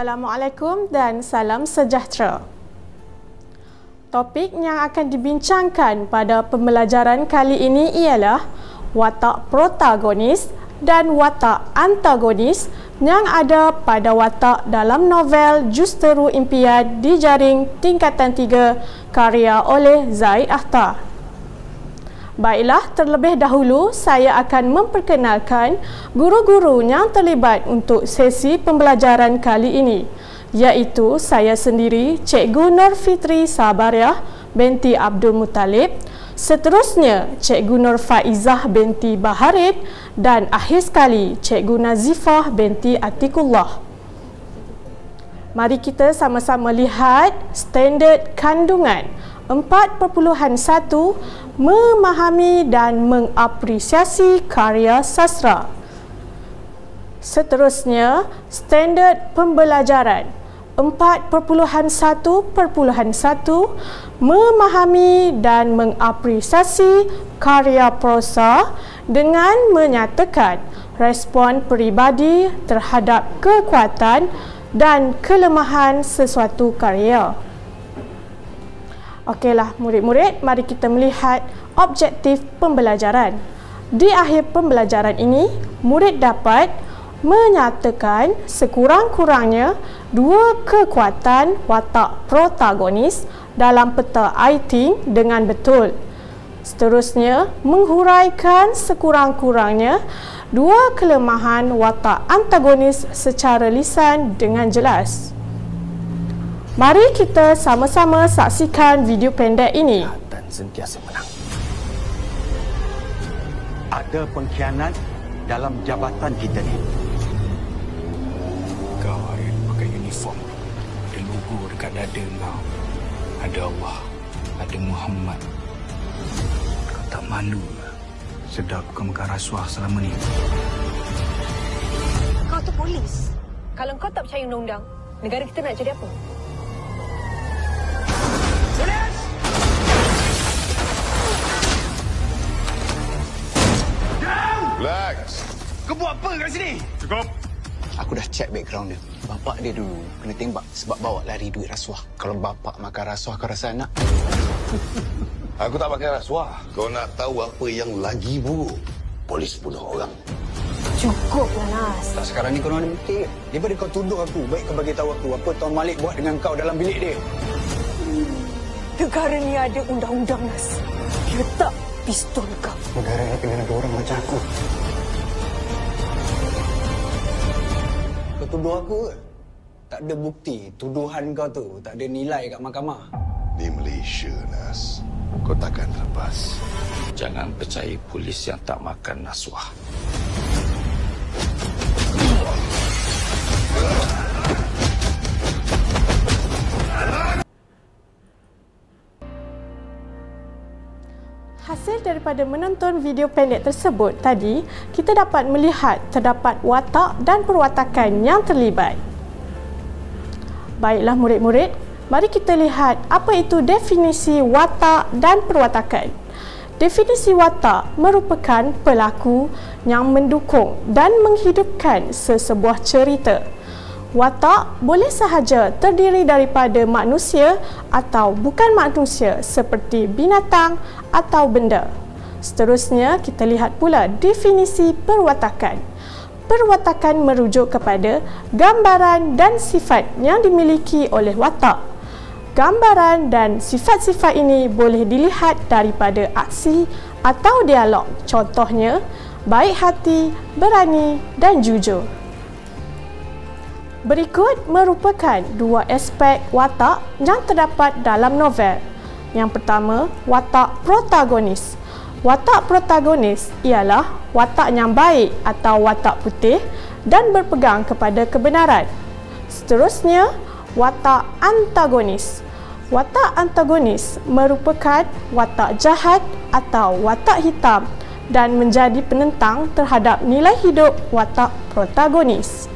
Assalamualaikum dan salam sejahtera. Topik yang akan dibincangkan pada pembelajaran kali ini ialah watak protagonis dan watak antagonis yang ada pada watak dalam novel Justeru Impian di Jaring Tingkatan 3 karya oleh Zaid Akhtar. Baiklah, terlebih dahulu saya akan memperkenalkan guru-guru yang terlibat untuk sesi pembelajaran kali ini, iaitu saya sendiri, Cikgu Nur Fitri Sabariah binti Abdul Muttalib, seterusnya Cikgu Nur Faizah binti Baharit dan akhir sekali Cikgu Nazifah binti Atikullah. Mari kita sama-sama lihat standard kandungan 4.1 memahami dan mengapresiasi karya sastra. Seterusnya, standard pembelajaran 4.1.1 memahami dan mengapresiasi karya prosa dengan menyatakan respon peribadi terhadap kekuatan dan kelemahan sesuatu karya. Okeylah murid-murid, mari kita melihat objektif pembelajaran. Di akhir pembelajaran ini, murid dapat menyatakan sekurang-kurangnya dua kekuatan watak protagonis dalam peta iThink dengan betul. Seterusnya, menghuraikan sekurang-kurangnya dua kelemahan watak antagonis secara lisan dengan jelas. Mari kita sama-sama saksikan video pendek ini. Dan sentiasa menang. Ada pengkhianat dalam jabatan kita ni. Kau hari pakai uniform. Ada logo dekat dada kau. Ada Allah. Ada Muhammad. Kau tak malu ke? Sedap kau makan rasuah selama ni. Kau tu polis. Kalau kau tak percaya undang-undang, negara kita nak jadi apa? Relax. Kau buat apa kat sini? Cukup. Aku dah check background dia. Bapak dia dulu kena tembak sebab bawa lari duit rasuah. Kalau bapak makan rasuah, kau rasa anak? Aku tak pakai rasuah. Kau nak tahu apa yang lagi buruk? Polis bunuh orang. Cukuplah, Nas. Tak, sekarang ni kau ada bukti ke? Daripada kau tuduh aku, baik kau bagi tahu aku apa Tuan Malik buat dengan kau dalam bilik dia. Negara ni ada undang-undang, Nas. Letak pistol kau. Negara ni kena ada orang macam aku. Kau tuduh aku ke? Tak ada bukti. Tuduhan kau tu tak ada nilai kat mahkamah. Di Malaysia, Nas. Kau takkan lepas. Jangan percaya polis yang tak makan rasuah. Hasil daripada menonton video pendek tersebut tadi, kita dapat melihat terdapat watak dan perwatakan yang terlibat. Baiklah murid-murid, mari kita lihat apa itu definisi watak dan perwatakan. Definisi watak merupakan pelaku yang mendukung dan menghidupkan sesebuah cerita. Watak boleh sahaja terdiri daripada manusia atau bukan manusia seperti binatang atau benda. Seterusnya, kita lihat pula definisi perwatakan. Perwatakan merujuk kepada gambaran dan sifat yang dimiliki oleh watak. Gambaran dan sifat-sifat ini boleh dilihat daripada aksi atau dialog. Contohnya, baik hati, berani dan jujur. Berikut merupakan dua aspek watak yang terdapat dalam novel. Yang pertama, watak protagonis. Watak protagonis ialah watak yang baik atau watak putih dan berpegang kepada kebenaran. Seterusnya, watak antagonis. Watak antagonis merupakan watak jahat atau watak hitam dan menjadi penentang terhadap nilai hidup watak protagonis.